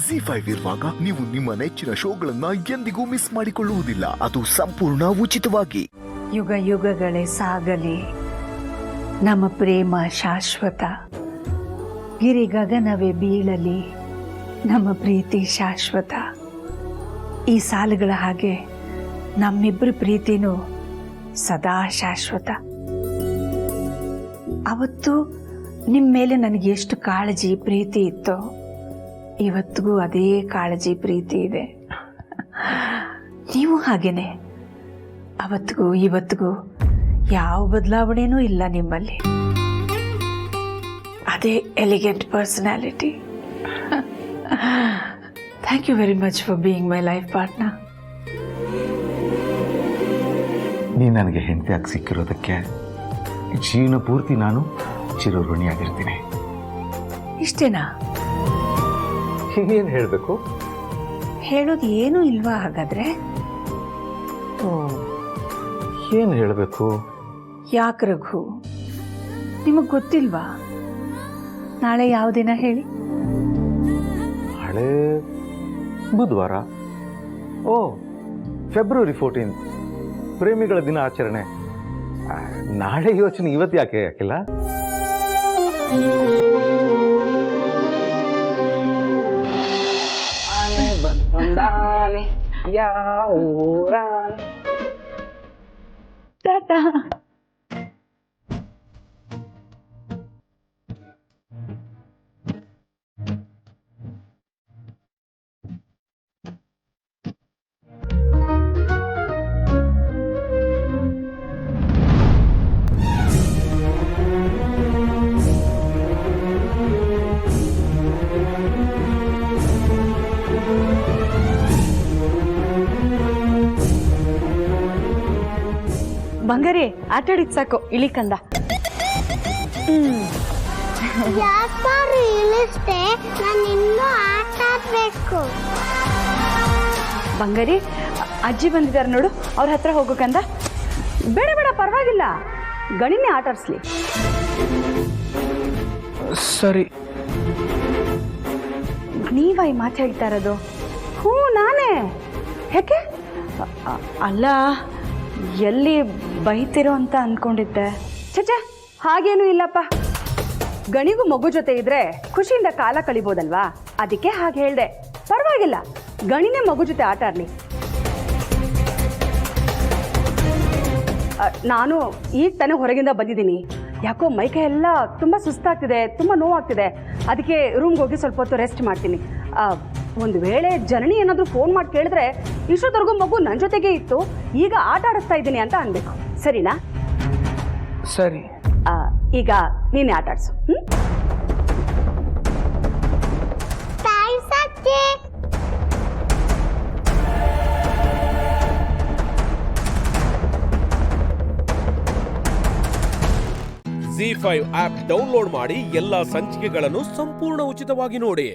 Z5 ಇರುವಾಗ ನೀವು ನಿಮ್ಮ ನೆಚ್ಚಿನ ಶೋಗಳನ್ನ ಎಂದಿಗೂ ಮಿಸ್ ಮಾಡಿಕೊಳ್ಳುವುದಿಲ್ಲ. ಅದು ಸಂಪೂರ್ಣ ಉಚಿತವಾಗಿ. ಯುಗ ಯುಗಗಳೇ ಸಾಗಲಿ ನಮ್ಮ ಪ್ರೇಮ ಶಾಶ್ವತ. ಗಿರಿ ಗಗನವೇ ಬೀಳಲಿ ನಮ್ಮ ಪ್ರೀತಿ ಶಾಶ್ವತ. ಈ ಸಾಲುಗಳ ಹಾಗೆ ನಮ್ಮಿಬ್ಬರ ಪ್ರೀತಿನೂ ಸದಾ ಶಾಶ್ವತ. ಅವತ್ತು ನಿಮ್ಮ ಮೇಲೆ ನನಗೆ ಎಷ್ಟು ಕಾಳಜಿ ಪ್ರೀತಿ ಇತ್ತೋ ಇವತ್ತಿಗೂ ಅದೇ ಕಾಳಜಿ ಪ್ರೀತಿ ಇದೆ. ನೀವು ಹಾಗೇನೆ. ಅವತ್ತಿಗೂ ಇವತ್ತಿಗೂ ಯಾವ ಬದಲಾವಣೆನೂ ಇಲ್ಲ ನಿಮ್ಮಲ್ಲಿ. ಅದೇ elegant personality. Thank you very much for being my life partner. ನೀ ನನಗೆ ಹೆಂಡತಿಯಾಗಿ ಸಿಕ್ಕಿರೋದಕ್ಕೆ ಜೀವನ ಪೂರ್ತಿ ನಾನು ಚಿರಋಣಿಯಾಗಿರ್ತೀನಿ. ಇಷ್ಟೇನಾ? ಇನ್ನೇನು ಹೇಳಬೇಕು? ಹೇಳೋದು ಏನೂ ಇಲ್ವಾ ಹಾಗಾದ್ರೆ? ಏನು ಹೇಳಬೇಕು? ಯಾಕೆ ರಘು, ನಿಮಗೆ ಗೊತ್ತಿಲ್ವಾ? ನಾಳೆ ಯಾವ ದಿನ ಹೇಳಿ? ನಾಳೆ ಬುಧವಾರ. ಓ, ಫೆಬ್ರವರಿ 14, ಪ್ರೇಮಿಗಳ ದಿನ ಆಚರಣೆ. ನಾಳೆ ಯೋಚನೆ ಇವತ್ತು ಯಾಕೆ ಯಾಕಿಲ್ಲ? ಟಾಟಾ. ಬಂಗಾರಿ ಆಟಾಡಿದ್ ಸಾಕು, ಇಳಿ ಕಂದ. ಯಾಕಾರು ಇಳಿಸ್ದೆ? ನಾನು ಇನ್ನೂ ಆಟ ಆಡ್ಬೇಕು. ಬಂಗಾರಿ, ಅಜ್ಜಿ ಬಂದಿದ್ದಾರೆ ನೋಡು, ಅವ್ರ ಹತ್ರ ಹೋಗು ಕಂದ. ಬೇಡ ಬೇಡ, ಪರವಾಗಿಲ್ಲ, ಗಣಿನೇ ಆಟ ಆಡಿಸ್ಲಿ. ಸರಿ. ನೀವಾಯಿ ಮಾತಾಡ್ತಾ ಇರೋದು? ಹ್ಞೂ, ನಾನೇ. ಯಾಕೆ? ಅಲ್ಲ, ಎಲ್ಲಿ ಬೈತಿರೋ ಅಂತ ಅಂದ್ಕೊಂಡಿದ್ದೆ. ಚಚೆ, ಹಾಗೇನೂ ಇಲ್ಲಪ್ಪ. ಗಣಿಗೂ ಮಗು ಜೊತೆ ಇದ್ರೆ ಖುಷಿಯಿಂದ ಕಾಲ ಕಳಿಬೋದಲ್ವಾ, ಅದಕ್ಕೆ ಹಾಗೆ ಹೇಳ್ದೆ. ಪರವಾಗಿಲ್ಲ, ಗಣಿನೇ ಮಗು ಜೊತೆ ಆಟ ಆಡ್ಲಿ. ನಾನು ಈಗ ತಾನೇ ಹೊರಗಿಂದ ಬಂದಿದ್ದೀನಿ. ಯಾಕೋ ಮೈಕೈ ಎಲ್ಲ ತುಂಬ ಸುಸ್ತಾಗ್ತಿದೆ, ತುಂಬ ನೋವಾಗ್ತಿದೆ. ಅದಕ್ಕೆ ರೂಮ್ಗೆ ಹೋಗಿ ಸ್ವಲ್ಪ ಹೊತ್ತು ರೆಸ್ಟ್ ಮಾಡ್ತೀನಿ. ಒಂದು ವೇಳೆ ಜನನಿ ಏನಾದರೂ ಫೋನ್ ಮಾಡಿ ಕೇಳಿದ್ರೆ ಇಷ್ಟೊತ್ತರೆಗೂ ಮಗು ನನ್ನ ಜೊತೆಗೆ ಇತ್ತು, ಈಗ ಆಟ ಆಡಿಸ್ತಾ ಇದ್ದೀನಿ ಅಂತ ಅನ್ಬೇಕು. ಸರಿನಾ? ಸರಿ. ಈಗ ನೀನೇ ಆಟ ಆಡ್ಸು. Z5 ಆಪ್ ಡೌನ್ಲೋಡ್ ಮಾಡಿ ಎಲ್ಲಾ ಸಂಚಿಕೆಗಳನ್ನು ಸಂಪೂರ್ಣ ಉಚಿತವಾಗಿ ನೋಡಿ.